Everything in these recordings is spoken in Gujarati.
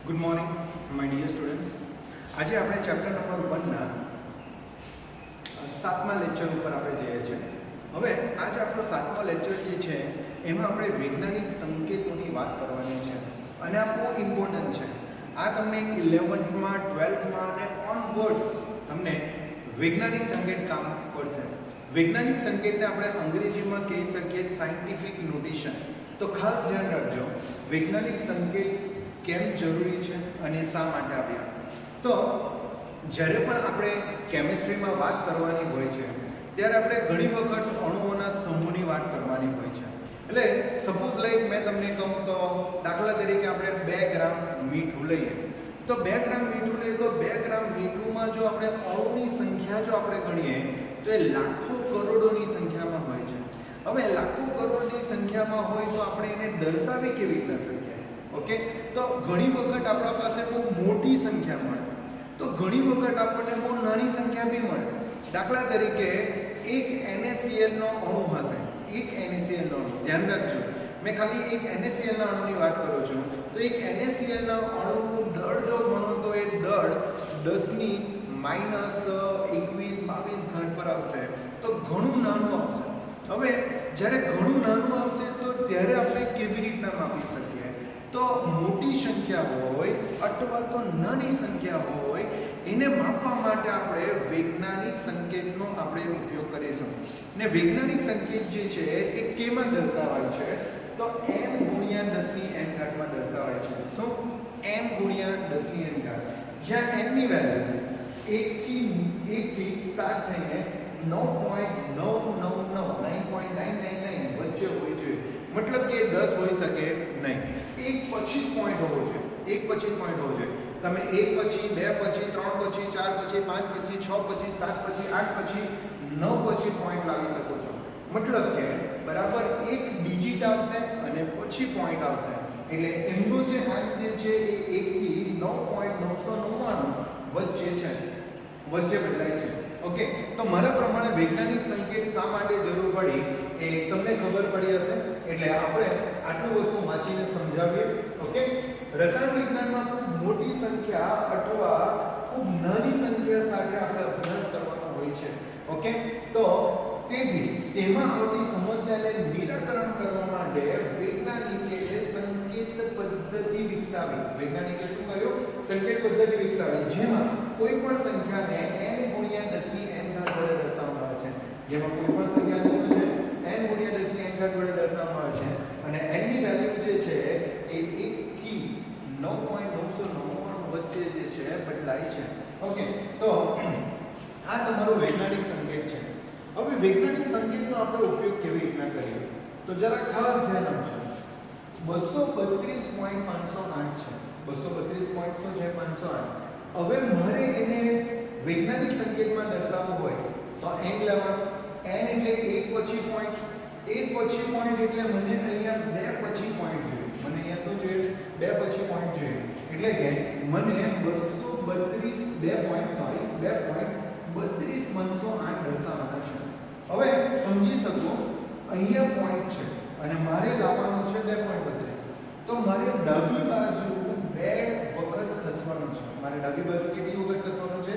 Good morning my dear students. આજે આપણે ચેપ્ટર નંબર 1 ના 7મા લેક્ચર ઉપર આપણે જઈએ છીએ. હવે આજે આપણો 7મો લેક્ચર જે છે એમાં આપણે વૈજ્ઞાનિક સંકેતોની વાત કરવાની છે અને આ બહુ ઇમ્પોર્ટન્ટ છે. આ તમને 11થમાં 12થમાં અને ઓનવર્ડ્સ તમને વૈજ્ઞાનિક સંકેત કામ પડશે. વૈજ્ઞાનિક સંકેતને આપણે અંગ્રેજીમાં કહી શકીએ સાયન્ટિફિક નોટેશન. તો ખાસ ધ્યાન રાખજો વૈજ્ઞાનિક સંકેત કેમ જરૂરી છે અને શા માટે આવ્યા. તો જ્યારે પણ આપણે કેમિસ્ટ્રીમાં વાત કરવાની હોય છે ત્યારે આપણે ઘણી વખત અણુઓના સમૂહની વાત કરવાની હોય છે. એટલે સપોઝ લાઈક મેં તમને કહું તો દાખલા તરીકે આપણે 2 ગ્રામ મીઠું લઈએ તો 2 ગ્રામ મીઠું લઈએ તો 2 ગ્રામ મીઠુંમાં જો આપણે અણુની સંખ્યા જો આપણે ગણીએ તો એ લાખો કરોડોની સંખ્યામાં હોય છે. હવે લાખો કરોડની સંખ્યામાં હોય તો આપણે એને દર્શાવી કેવી રીતના શકીએ? ઓકે, તો ઘણી વખત આપણા પાસે બહુ મોટી સંખ્યા મળે તો ઘણી વખત આપણને બહુ નાની સંખ્યા બી મળે. દાખલા તરીકે એક NaCl નો અણુ હશે, એક NaCl નો અણુ. ધ્યાન રાખજો મેં ખાલી એક NaCl ના અણુની વાત કરું છું. તો એક NaCl ના અણુનું દળ જો ગણો તો એ દળ 10 - 21 22 ઘાત પર આવશે. તો ઘણું નાનું આવશે. હવે જ્યારે ઘણું નાનું આવશે તો ત્યારે આપણે કેવી રીતના માપી શકીએ? તો મોટી સંખ્યા હોય અથવા તો નાની સંખ્યા હોય એને માપવા માટે આપણે વૈજ્ઞાનિક સંકેતનો આપણે ઉપયોગ કરીશું. ને વૈજ્ઞાનિક સંકેત જે છે એ કેમાં દર્શાવાય છે? તો n × 10⁻n માં દર્શાવાય છે. શું? n × 10⁻n. જ્યાં n ની વેલ્યુ 1 થી સ્ટાર્ટ થઈને 9.999 વચ્ચે હોવી જોઈએ. મતલબ કે 10 હોઈ શકે નહીં. એક પછી પોઈન્ટ હોવો જોઈએ. એક પછી પોઈન્ટ હોવો જોઈએ. તમે 1 પછી 2 પછી 3 પછી 4 પછી 5 પછી 6 પછી 7 પછી 8 પછી 9 પછી પોઈન્ટ લાવી શકો છો. મતલબ કે બરાબર એક ડિજિટ આવશે અને પછી પોઈન્ટ આવશે. એટલે એમનો જે અંક જે છે એ 1 થી 9.999 વચ્ચે છે, વચ્ચે બદલાય છે. ઓકે, તો મારા પ્રમાણે વૈજ્ઞાનિક સંકેત શા માટે જરૂર પડી એ તમને ખબર પડી હશે. એટલે આપણે આટલું વસ્તુ વાંચીને સમજાવીએ. ઓકે, રસાયણ વિજ્ઞાનમાં ખૂબ મોટી સંખ્યા અથવા ખૂબ નાની સંખ્યા સાથે આપણે અભ્યાસ કરવાનો હોય છે. ઓકે, તો તેથી તેમાં આવતી સમસ્યાને નિરાકરણ કરવા માટે વૈજ્ઞાનિકે સંકેત પદ્ધતિ વિકસાવી. વૈજ્ઞાનિકે શું કર્યું? સંકેત પદ્ધતિ વિકસાવી જેમાં કોઈ પણ સંખ્યાને n × 10⁻n વડે દર્શાવવામાં આવે છે. જેમાં કોઈ પણ સંખ્યાને શું છે? n × 10⁻n વડે દર્શાવવામાં આવે છે અને n ની વેલ્યુ જે છે એ 1 થી 9.999 વચ્ચે જે છે બદલાય છે. ઓકે, તો આ તમારો વૈજ્ઞાનિક સંકેત છે. હવે વૈજ્ઞાનિક સંકેતનો આપણે ઉપયોગ કેવી રીતના કરીએ તો જરા ખાસ ધ્યાન આપજો. 232.508 છે. 232.508. હવે મારે એને વૈજ્ઞાનિક સંકેતમાં દર્શાવવું હોય તો n લેવાનું. n એટલે એક પછી પોઈન્ટ, એક પછી પોઈન્ટ એટલે મને અહીંયા 2 પછી પોઈન્ટ જોઈએ. મને અહીંયા શું જોઈએ? 2 પછી પોઈન્ટ જોઈએ. એટલે કે મને 2.32.508 દર્શાવવાના છે. હવે સમજી શકો અહીંયા પોઈન્ટ છે અને મારે લાવવાનો છે 2.32. તો મારે ડાબી બાજુ 2 વખત ખસવાનું છે. મારે ડાબી બાજુ કેટલી વખત ખસવાનું છે?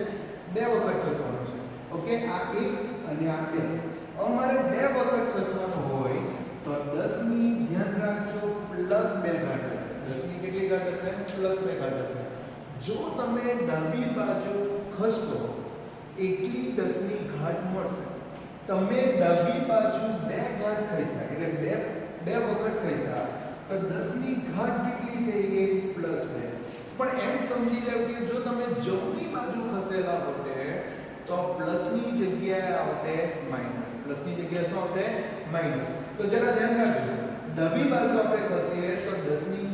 2 વખત ખસવાનું છે. ઓકે, આ 1 અને આ 2. હવે મારે 2 વખત ખસવાનું હોય તો 10 ની ધ્યાન રાખજો +2 ઘાત હશે. 10 ની કેટલી ઘાત હશે? +2 ઘાત હશે. જો તમે ડાબી બાજુ ખસશો એટલી 10 ની ઘાત મળશે. તમે ડાબી બાજુ 2 ઘાત ખસ્યા એટલે 2 વખત ખસ્યા તો 10 ની ઘાત કેટલી થઈ ગઈ? +2. પણ એમ સમજી લેવું કે જો તમે જમણી બાજુ ખસેલા હોતે તો પ્લસની જગ્યાએ આવતે માઈનસ. પ્લસની જગ્યાએ શું આવતે? માઈનસ. તો જરા ધ્યાન રાખજો ડાબી બાજુ આપણે ખસીએ તો 10 ની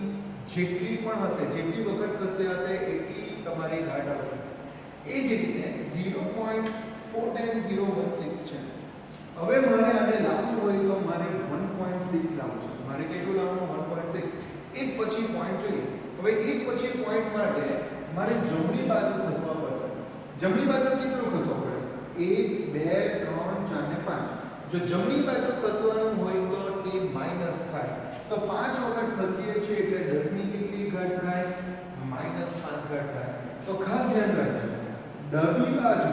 જેટલી પણ હશે, જેટલી વખત ખસે હશે એટલી તમારી ઘાત આવશે. એ જ રીતે 0.4x016 છે. હવે મારે આને લાવવું હોય તો મારે 1.6 લાવવું છે. મારે કેટલું લાવવાનું? 1.6. એક પછી પોઈન્ટ જોઈએ. હવે એક પછી પોઈન્ટ માટે મારે જમણી બાજુ ખસવા પડશે. જમણી બાજુ કેટલું ખસવું પડે? 1 2 3 4 ને 5. જો જમણી બાજુ ખસવાનું હોય તો તે માઈનસ થાય. તો 5 વખત ખસીએ છીએ એટલે 10 ની કેટલી ઘાત થાય? -5 ડાબી બાજુ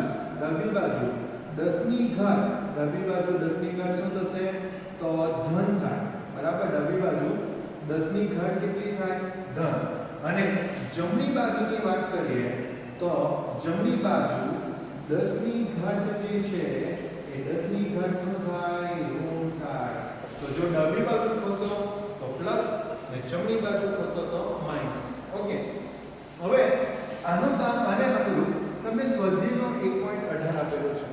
10 ની ઘાત શું થશે તો ધન થાય બરાબર ડાબી બાજુ 10 ની ઘાત કેટલી થાય ધન અને જમણી બાજુની વાત કરીએ તો જમણી બાજુ 10 ની ઘાત જે છે એ 10 ની ઘાત શું થાય ઋણ થાય તો જો ડાબી બાજુ ખસો તો પ્લસ અને જમણી બાજુ ખસો તો માઈનસ ઓકે હવે આનો કામ આને અનુરૂપ તમને સ્વાધ્યાયનો 1.18 આપેલો છે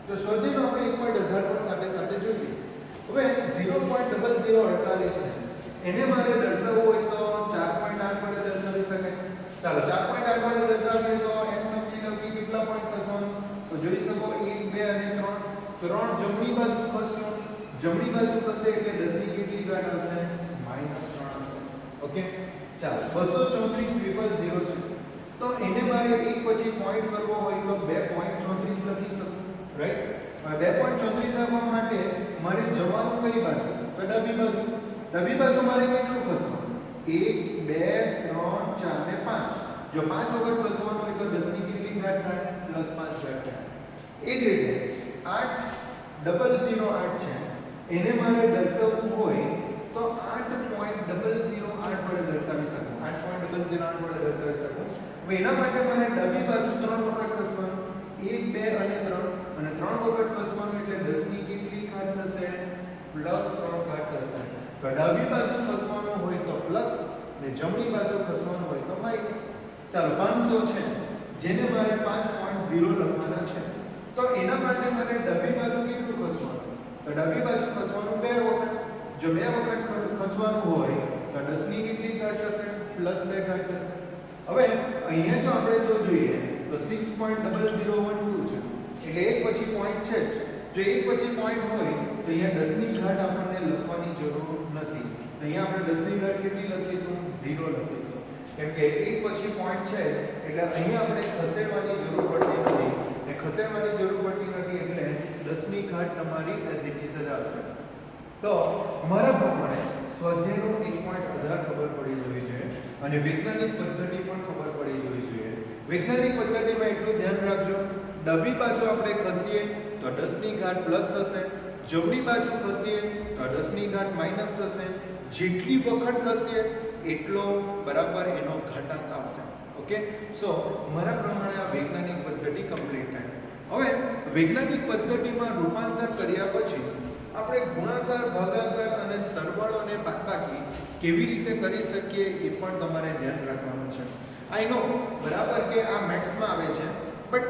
તો સ્વાધ્યાયનો આપણે 1.18 પર સાથે જોઈએ હવે 0.0048 છે એને મારે દર્શાવવું હોય તો 4.8 વડે દર્શાવી શકાય ચાલો 4.8 વડે દર્શાવીએ તો એમ સમજી લો કે કેટલા પોઈન્ટ ખસવાનું તો જોઈ શકો 1 2 અને 3 જમણી બાજુ ખસશે જમણી બાજુ ખસે એટલે 10 ની કેટલી ઘાત આવશે -3 આવશે ઓકે ચાલો 234,000 છે તો એને મારે એક પછી પોઈન્ટ કરવો હોય તો 2.34 લખી શકું રાઈટ હવે 2.34 લખવા માટે મારે જવાનું કઈ બાજુ તો ડાબી બાજુ મારે કેટલું ખસવાનું 1 2 3 4 ને 5 જો 5 વખત ખસવાનું હોય તો 10 ની કેટલી ઘાત થાય +5 ઘાત થાય એ જ રીતે 8.008 છે એને મારે દર્શાવવું હોય તો 8.008 વડે દર્શાવી શકું 8.008 વડે દર્શાવી શકું હવે એના માટે મારે ડાબી બાજુ 3 વખત ખસવાનું 1 2 અને 3 અને 3 વખત ખસવાનું એટલે 10 ની કેટલી ઘાત થશે +3 ઘાત થશે તો ડાબી બાજુ ખસવાનું હોય તો પ્લસ ને જમણી બાજુ ખસવાનું હોય તો માઈનસ ચાલો 500 છે જેને મારે 5.0 લખવાના છે તો એના માટે મારે ડાબી બાજુ કેટલું ખસવાનું તો ડાબી બાજુ ખસવાનું 2 વખત જો 2 વખત ખસવાનું હોય તો 10 ની કેટલી ઘાત થશે +2 ઘાત થશે હવે અહીંયા જો આપણે જોઈએ તો 6.0012 છે એટલે એક પછી પોઈન્ટ છે જો એક પછી પોઈન્ટ હોય તો અહીંયા 10 ની ઘાત આપણને લખવાની જરૂર નથી અહીંયા આપણે 10 ની ઘાત કેટલી લખીશું 0 લખીશું કેમ કે એક પછી પોઈન્ટ છે એટલે અહીંયા આપણે ખસેડવાની જરૂર પડતી નથી ને ખસેડવાની જરૂર પડતી નથી એટલે 10 ની ઘાત તમારી એઝ ઇટ ઇઝ જ આવશે તો અમારા પ્રમાણે સ્વાધ્યાયનો 1.18 ખબર પડી જવી જોઈએ અને વૈજ્ઞાનિક પદ્ધતિ પણ ખબર પડી જવી જોઈએ વૈજ્ઞાનિક પદ્ધતિમાં એટલું ધ્યાન રાખજો ડાબી બાજુ આપણે ખસીએ તો 10 ની ઘાત પ્લસ થશે જમણી બાજુ ખસીએ તો 10 ની ઘાત માઈનસ થશે જેટલી વખત ખસીએ એટલો બરાબર એનો ઘાતાંક આવશે ઓકે સો મારા પ્રમાણે આ વૈજ્ઞાનિક પદ્ધતિ કમ્પ્લીટ થાય હવે વૈજ્ઞાનિક પદ્ધતિમાં રૂપાંતર કર્યા પછી આપણે ગુણાકાર ભાગાકાર અને સરવાળો અને બાદબાકી કેવી રીતે કરી શકીએ એ પણ તમારે ધ્યાન રાખવાનું છે આઈ નો બરાબર કે આ મેથ્સમાં આવે છે બટ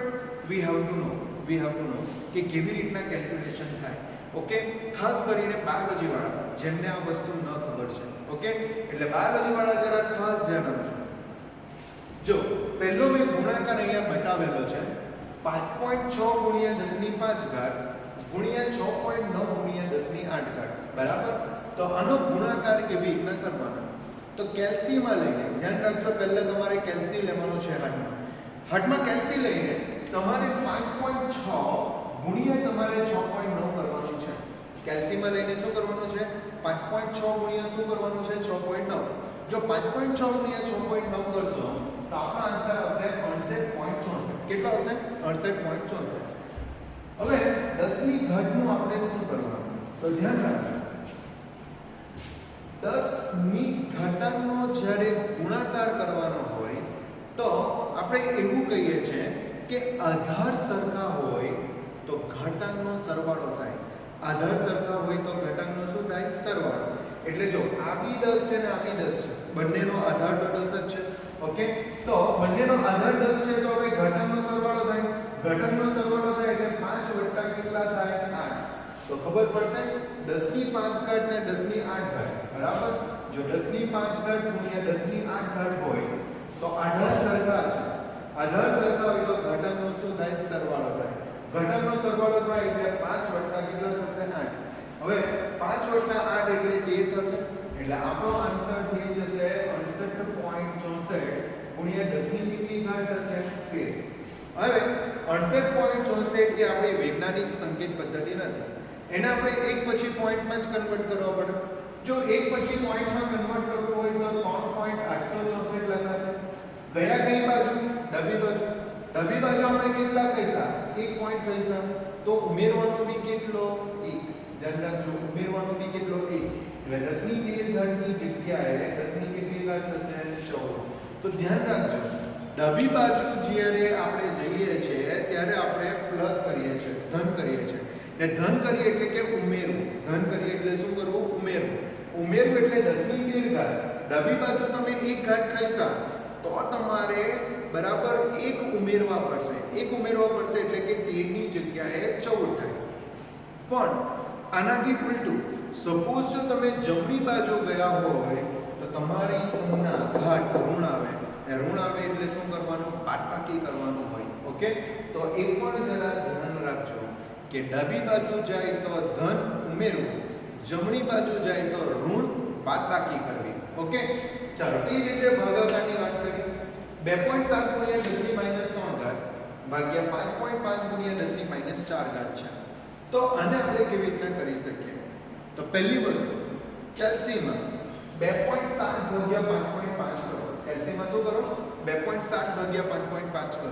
વી હેવ ટુ નો કે કેવી રીતના કેલ્ક્યુલેશન થાય ઓકે ખાસ કરીને બાયોલોજીવાળા જેમને આ વસ્તુ ન ખબર છે ઓકે એટલે બાયોલોજીવાળા જરા ખાસ ધ્યાન આપજો જો પહેલો મેં ગુણાકાર અહીંયા બતાવેલો છે 5.6 ગુણ્યા 10 ની 5 ઘાત ગુણ્યા 6.9 ગુણ્યા 10 ની 8 ઘાત બરાબર તો આનો ગુણાકાર કેવી રીતના કરવાનો તો કેલ્સીમાં લઈને ધ્યાન રાખજો પહેલા તમારે કેલ્સી લેવાનો છે હાથમાં કેલ્સી લઈને તમારે 5.6 ગુણ્યા તમારે 6.9 કરવાનું છે કેલ્સીમાં લઈને શું કરવાનું છે 5.6 ગુણ્યા શું કરવાનું છે 6.9 જો 5.6 ગુણ્યા 6.9 કરશો તો આપણો આન્સર આવશે 68.64 કેટલો આવશે 68.64 હવે 10 ની ઘાતનું આપણે શું કરવાનું તો ધ્યાન રાખજો 10 ની ઘાતાંકનો જ્યારે ગુણાકાર કરવાનો હોય તો આપણે એવું કહીએ છીએ કે આધાર સરખા હોય તો ઘાતાંકનો સરવાળો થાય આધાર સરખા હોય તો ઘાતાંકનો શું થાય સરવાળો એટલે જો આ બી 10 છે ને આ બી 10 છે બંનેનો આધાર તો 10 જ છે ઓકે તો બંનેનો આધાર 10 છે તો હવે ઘાતાંકનો સરવાળો થાય ઘાતાંકનો સરવાળો થાય એટલે 5 વત્તા કેટલા થાય 8 તો ખબર પડશે 10 ની 5 ઘાત ને 10 ની 8 ઘાત બરાબર જો 10 ની 5 ઘાત ગુણ્યા 10 ની 8 ઘાત હોય તો આધાર સરખા છે આધાર સરખા હોય તો ઘાતાંકનો શું થાય સરવાળો થાય ઘાતાંકનો સરવાળો થાય એટલે 5 વત્તા કેટલા થશે 8 હવે 5 વત્તા 8 એટલે 13 થશે એટલે આપણો આન્સર થઈ જશે 68.64 ગુણ્યા 10 ની કેટલી ઘાત થશે 13 હવે 68.64 એ આપણી વૈજ્ઞાનિક સંકેત પદ્ધતિ નથી એને આપણે એક પછી પોઈન્ટમાં જ કન્વર્ટ કરવા પડે જો એક પછી પોઈન્ટમાં કન્વર્ટ કરવું હોય તો 3.864 લખાશે ગયા કઈ બાજુ ડાબી બાજુ ડાબી બાજુ આપણે કેટલા કહીશા 1 પોઈન્ટ કહીશા તો ઉમેરવાનો બી કેટલો 1 ધ્યાન રાખજો ઉમેરવાનો બી કેટલો 1 એટલે 10 ની 2 ઘાતની જગ્યાએ 10 ની કેટલી ઘાત થશે 14 તો ધ્યાન રાખજો ડાબી બાજુ જ્યારે આપણે જઈએ છીએ ત્યારે આપણે પ્લસ કરીએ છીએ ધન કરીએ છીએ ને ધન કરીએ એટલે કે ઉમેરવું ધન કરીએ એટલે શું કરવું ઉમેરવું એટલે 10 ની 2 ઘાત ડાબી બાજુ તમે 1 ઘાત કહીશા તો તમારે બરાબર 1 ઉમેરવા પડશે એટલે કે 13 ની જગ્યાએ 14 થાય પણ આનાથી ઉલટું સપોઝ જો તમે જમણી બાજુ ગયા હોય તો તમારી સંજ્ઞા ઘાત ઋણ આવે એટલે શું કરવાનું બાદબાકી કરવાનું હોય ઓકે તો એ પણ જરા ધ્યાન રાખજો કે ડાબી બાજુ જાય તો ધન ઉમેરવું જમણી બાજુ જાય તો ઋણ બાદબાકી કરવી ઓકે ચાલો એ જ રીતે ભાગાકારની વાત કરીએ 2.7 ગુણ્યા 10 ની -3 ઘાત ભાગ્યા 5.5 ગુણ્યા 10 ની -4 ઘાત છે તો આને આપણે કેવી રીતના કરી શકીએ તો પહેલી વસ્તુ કેલ્સીમાં 2.7 ભાગ્યા 5.5 કરો કેલ્સીમાં શું કરો 2.7 ભાગ્યા 5.5 કરો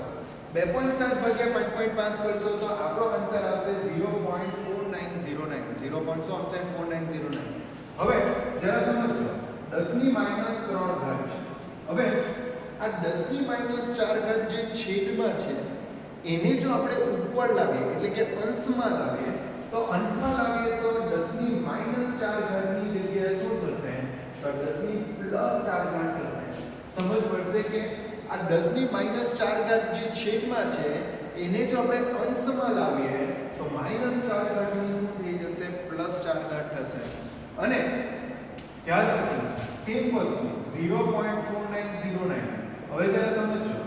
2.7 ભાગ્યા 5.5 કરશો તો આપણો આન્સર આવશે 0.4909 0.4909 હવે જરા સમજો 10 ની -3 ઘાત છે હવે આ 10 ની -4 ઘાત જે છેદમાં છે એને જો આપણે ઉપર લાવીએ એટલે કે અંશમાં લાવીએ તો 10 ની -4 ઘાતની જગ્યાએ શું થશે તો 10 ની +4 ઘાત થશે સમજ પડશે કે આ 10 ની -4 ઘાત જે છેદમાં છે એને જો આપણે અંશમાં લાવીએ તો -4 ઘાતની શું થઈ જશે +4 ઘાત થશે અને ત્યાર પછી સેમ વસ્તુ 0.4909 હવે જરા સમજો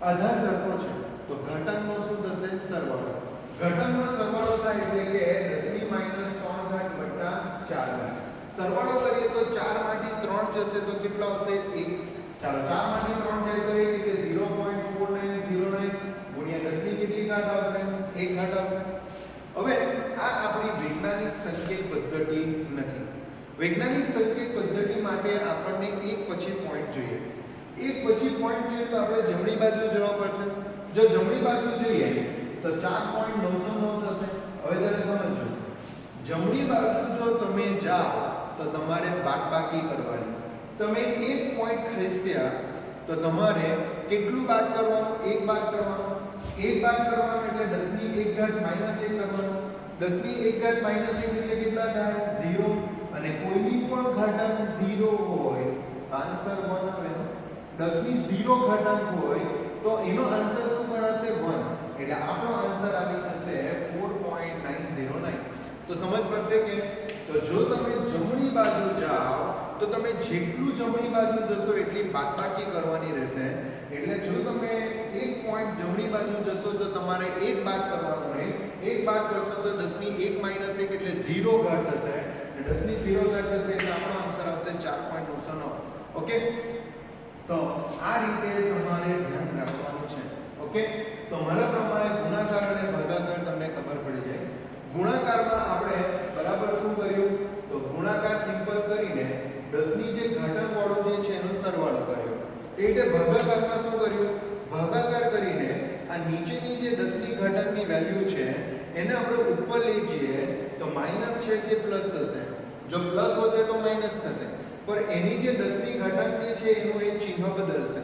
આધાર સરખો છે તો ઘાતાંકનો શું થશે સરવાળો ઘાતાંકનો સરવાળો થાય એટલે કે 10 ની -3 ઘાત વત્તા 4 ઘાત સરવાળો કરીએ તો 4 માંથી 3 જશે તો કેટલો આવશે 1 ચાલો 4 માંથી 3 જાય તો 1 એટલે 0.4909 ગુણ્યા 10 ની કેટલી ઘાત આવશે 1 ઘાત આવશે હવે આ આપણી વૈજ્ઞાનિક સંકેત પદ્ધતિ નથી વૈજ્ઞાનિક સંકેત પદ્ધતિ માટે આપણને એક પછી પોઈન્ટ જોઈએ તો આપણે જમણી બાજુ જવા પડશે જો જમણી બાજુ જઈએ તો 4.909 થશે હવે જરા સમજો જમણી બાજુ જો તમે જાઓ તો તમારે બાદબાકી કરવાની તમે એક પોઈન્ટ ખસ્યા તો તમારે કેટલું બાદ કરવાનું એક બાદ કરવાનું એટલે 10 ની 1 ઘાત -1 કરવાનું 10 ની 1 ઘાત -1 એટલે કેટલા થાય 0 અને કોઈની પણ ઘાતાંક 0 હોય તો આન્સર 1 આવે 10 ની 0 ઘાતાંક હોય તો એનો આન્સર શું ગણાશે 1 એટલે આપણો આન્સર આવી થશે 4.909 તો સમજ પડશે કે તો જો તમે જમણી બાજુ જાઓ તો તમે જેટલું જમણી બાજુ જશો એટલી બાદબાકી કરવાની રહેશે એટલે જો તમે એક પોઈન્ટ જમણી બાજુ જશો તો તમારે એક બાદ કરવાનું રહે એક બાદ કરશો તો 10 ની 1 -1 એટલે 0 ઘાત થશે 10 ની 0 ઘાત થશે એટલે આપણો આન્સર આવશે 4.909 ઓકે તો આ રીતે તમારે ધ્યાન રાખવાનું છે ઓકે તો મારા પ્રમાણે ગુણાકાર અને ભાગાકાર તમને ખબર પડી જાય ગુણાકારમાં આપણે બરાબર શું કર્યું તો ગુણાકાર સિમ્પલ કરીને 10 ની જે ઘાતાંક વાળો જે છે એનો સરવાળો કર્યો એ રીતે ભાગાકારમાં શું કર્યું ભાગાકાર કરીને આ નીચેની જે 10 ની ઘાતાંકની વેલ્યુ છે એને આપણે ઉપર લઈ જઈએ તો માઈનસ છે તે પ્લસ થશે જો પ્લસ હોતે તો માઈનસ થશે પર એની જે 10 ની ઘાતાંક જે છે એનું એક ચિહ્ન બદલશે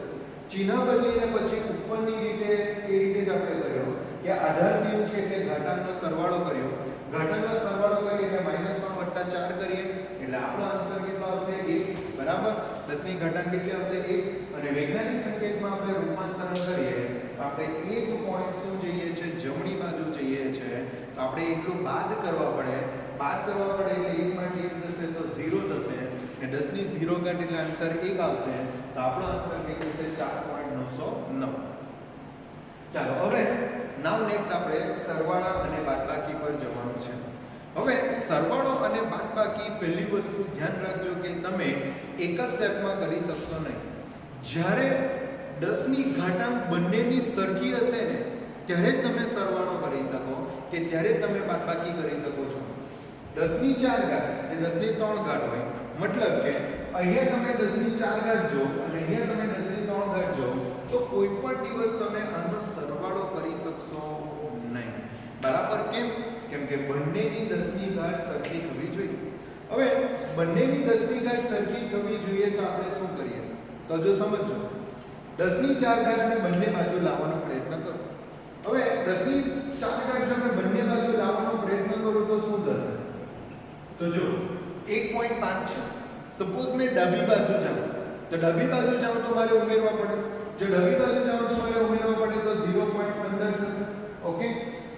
ચિહ્ન બદલીને પછી ઉપરની રીતે એ રીતે જ આપણે કર્યો કે આધાર સીમ છે એટલે ઘાતાંકનો સરવાળો કર્યો ઘાતાંકનો સરવાળો કરી એટલે -3 + 4 કરીએ એટલે આપણો આન્સર કેટલો આવશે 1 બરાબર 10 ની ઘાતાંક કેટલી આવશે 1 અને વૈજ્ઞાનિક સંકેતમાં આપણે રૂપાંતરણ કરીએ તો આપણે એક પોઈન્ટ શું જઈએ છે જમણી બાજુ જઈએ છે તો આપણે એટલું બાદ કરવા પડે એટલે 1 માંથી 1 જશે તો 0 થશે અને 10 ની 0 ઘાત એટલે આન્સર 1 આવશે તો આપણો આન્સર કેટલો છે 4.909 ચાલો હવે નાવ નેક્સ્ટ આપણે સરવાળા અને બાદબાકી પર જવાનું છે હવે સરવાળો અને બાદબાકી પહેલી વસ્તુ ધ્યાન રાખજો કે તમે એક જ સ્ટેપમાં કરી શકશો નહીં જ્યારે 10 ની ઘાતાંક બંનેની સરખી હશે ને ત્યારે જ તમે સરવાળો કરી શકો કે ત્યારે જ તમે બાદબાકી કરી શકો છો 10 ની 4 ઘાત અને 10 ની 3 ઘાત હોય મતલબ કે અહીંયા તમે 10 ની 4 ઘાત જો અને અહીંયા તમે 10 ની 3 કરજો તો કોઈ પણ દિવસ તમે આનો સરવાળો કરી શકશો નહીં. બરાબર? કેમ કે બંનેની 10 ની ઘાત સરખી થવી જોઈએ. હવે બંનેની 10 ની ઘાત સરખી થવી જોઈએ તો આપણે શું કરીએ? તો જો સમજો 10 ની 4 ઘાતને બંને બાજુ લાવવાનો પ્રયત્ન કરો. હવે 10 ની 4 ઘાત જો મેં બંને બાજુ લાવવાનો પ્રયત્ન કરું તો શું થશે? તો જો 1.5 છે. સપોઝ મેં ડાબી બાજુ જાઉં તો ડાબી બાજુ જાઉં તો મારે ઉમેરવા પડે. જો ડાબી બાજુ જાઉં તો મારે ઉમેરવા પડે તો 0.15 થશે. ઓકે,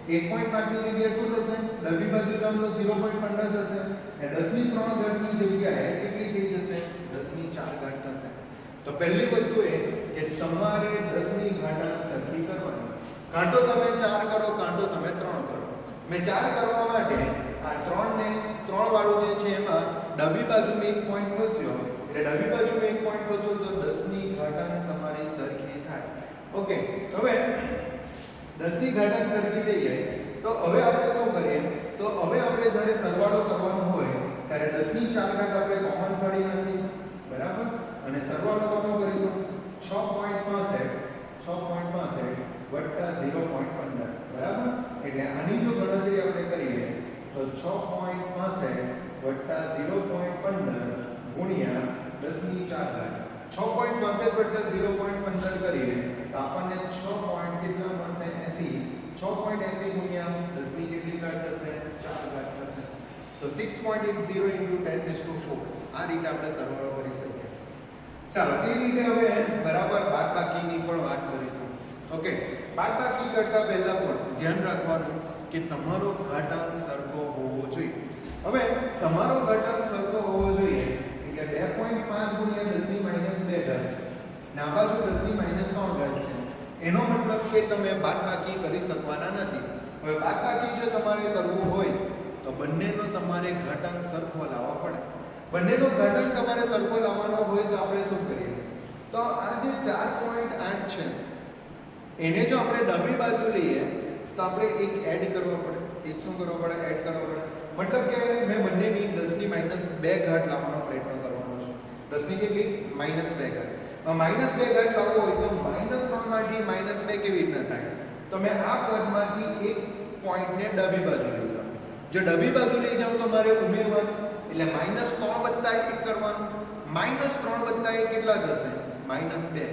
1.5 ની જગ્યાએ શું થશે? ડાબી બાજુ જાઉં તો 0.15 થશે. અને 10 ની 3 ઘાતની જગ્યાએ કેટલી થઈ જશે? 10 ની 4 ઘાત થશે. તો પહેલી વસ્તુ એ કે તમારે 10 ની ઘાત સરખી કરવાની. કાં તો તમે 4 કરો, કાં તો તમે 3 કરો. મેં 4 કરવા માટે આ 3 ને 3 વાળું જે છે એમાં ડાબી બાજુમાં એક પોઈન્ટ ખસ્યો, એટલે ડાબી બાજુમાં એક પોઈન્ટ ખસ્યો તો 10 ની ઘાતાંક તમારી સરખી થાય. ઓકે, હવે 10 ની ઘાતાંક સરખી થઈ જાય તો હવે આપણે શું કરીએ? તો હવે આપણે જ્યારે સરવાળો કરવાનો હોય ત્યારે 10 ની 4 ઘાત આપણે કોમન કાઢી નાખીશું. બરાબર? અને સરવાળો કોનો કરીશું? 6.65 વત્તા 0.15. બરાબર? એટલે આની જો ગણતરી આપણે કરીએ તો 6.65 વત્તા 0.15 ગુણ્યા 10 ની 4 ઘાત. 6.65 વત્તા 0.15 કરીએ તો આપણને 6 પોઈન્ટ કેટલા મળશે? 80. 6.80 ગુણ્યા 10 ની કેટલી ઘાત થશે? 4 ઘાત થશે. તો 6.80 into 10⁴. આ રીતે આપણે સરવાળો કરી શકીએ. ચાલો, એ રીતે હવે બરાબર બાદબાકીની પણ વાત કરીશું. ઓકે, બાદબાકી કરતા પહેલા પણ ધ્યાન રાખવાનું કે તમારો ઘાતાંક સરખો હોવો જોઈએ. હવે તમારો ઘાતાંક સરખો હોવો જોઈએ એટલે 2.5 ગુણ્યા 10 ની -2 ઘાત છે. ને આ બાજુ 10 ની -3 ઘાત છે. એનો મતલબ કે તમે બાદબાકી કરી શકવાના નથી. હવે બાદબાકી જો તમારે કરવું હોય તો બંનેનો તમારે ઘાતાંક સરખો લાવવો પડે. બંનેનો ઘાતાંક તમારે સરખો લાવવાનો હોય તો આપણે શું કરીએ? તો આ જે 4.8 છે એને જો આપણે ડાબી બાજુ લઈએ તો આપણે એક એડ કરવો પડે. એક શું કરવો પડે? એડ કરવો પડે. મતલબ કે મેં બંનેની 10 ની -2 ઘાત લાવવાનો પ્રયત્ન કરવાનો છું. 10 ની કેટલી? -2 ઘાત. -2 ઘાત લાવવો હોય તો -3 માંથી -2 કેવી રીતના થાય? તો મેં આ પદમાંથી એક પોઈન્ટને ડાબી બાજુ લઈ જાઉં. જો ડાબી બાજુ લઈ જાઉં તો મારે ઉમેરવાનું, એટલે -3 વત્તા 1 કરવાનું. -3 વત્તા 1 કેટલા થશે? -2.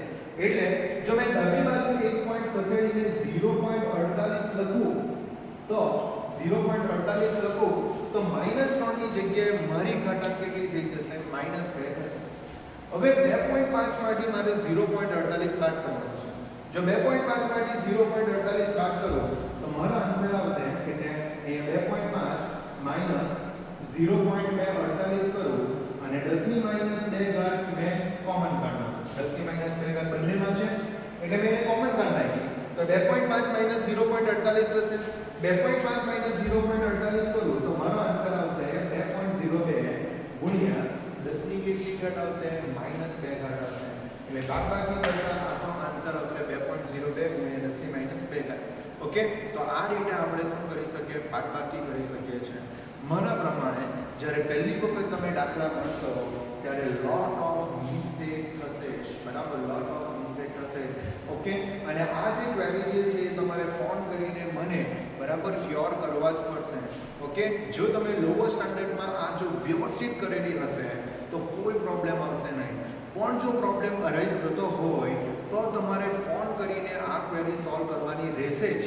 એટલે જો મેં ડાબી બાજુ એક પોઈન્ટ ખસેડીને 0.48 લખું તો 0.48 લખું તો -3 ની જગ્યાએ મારી ઘાતાંક કેટલી થઈ જશે? -2 થશે. હવે 2.5 માંથી મારે 0.48 બાદ કરવાનો છે. જો 2.5 માંથી 0.48 બાદ કરું તો મારો આન્સર આવશે એટલે અહીંયા 2.5 -0.248 કરું અને 10 ની -2 ઘાત મેં કોમન કાઢો. 10 ની -2 ઘાત બંનેમાં છે એટલે મેં એને કોમન કાઢી નાખી તો 2.5 -0.48 થશે. 2.5 -0.48 કરું તો મારો આન્સર આવશે 2.02 ગુણ્યા 10 ની કેટલી ઘાત આવશે? -2 ઘાત આવશે. એટલે બાદબાકી કરતા આપણો આન્સર આવશે 2.02 ગુણ્યા 10 ની -2 ઘાત. ઓકે, તો આ રીતે આપણે શું કરી શકીએ? બાદબાકી કરી શકીએ છીએ. મારા પ્રમાણે જ્યારે પહેલી વખત તમે દાખલા ગણશો ત્યારે લોટ ઓફ મિસ્ટેક થશે જ. બરાબર? લોટ ઓફ મિસ્ટેક થશે. ઓકે, અને આ જે ક્વેરી જે છે એ તમારે ફોન કરીને મને બરાબર ક્યોર કરવા જ પડશે. ઓકે, જો તમે લોઅર સ્ટાન્ડર્ડમાં આ જો વ્યવસ્થિત કરેલી હશે તો કોઈ પ્રોબ્લેમ આવશે નહીં. પણ જો પ્રોબ્લેમ અરાઇઝ થતો હોય તો તમારે ફોન કરીને આ ક્વેરી સોલ્વ કરવાની રહેશે જ.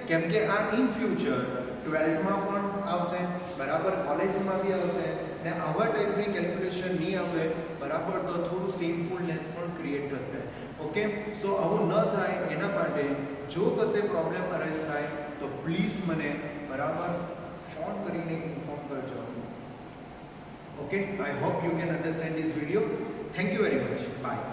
કેમ કે આ ઇન ફ્યુચર 12માં પણ આવશે, બરાબર, કોલેજમાં બી આવશે ને આવા ટાઈપની કેલ્ક્યુલેશન નહીં આવે બરાબર તો થોડું સેમફુલનેસ પણ ક્રિએટ થશે. ઓકે, સો આવું ન થાય એના માટે જો કશે પ્રોબ્લેમ અરાઇઝ થાય તો પ્લીઝ મને બરાબર ફોન કરીને ઇન્ફોર્મ કરજો. Okay, I hope you can understand this video. Thank you very much. By.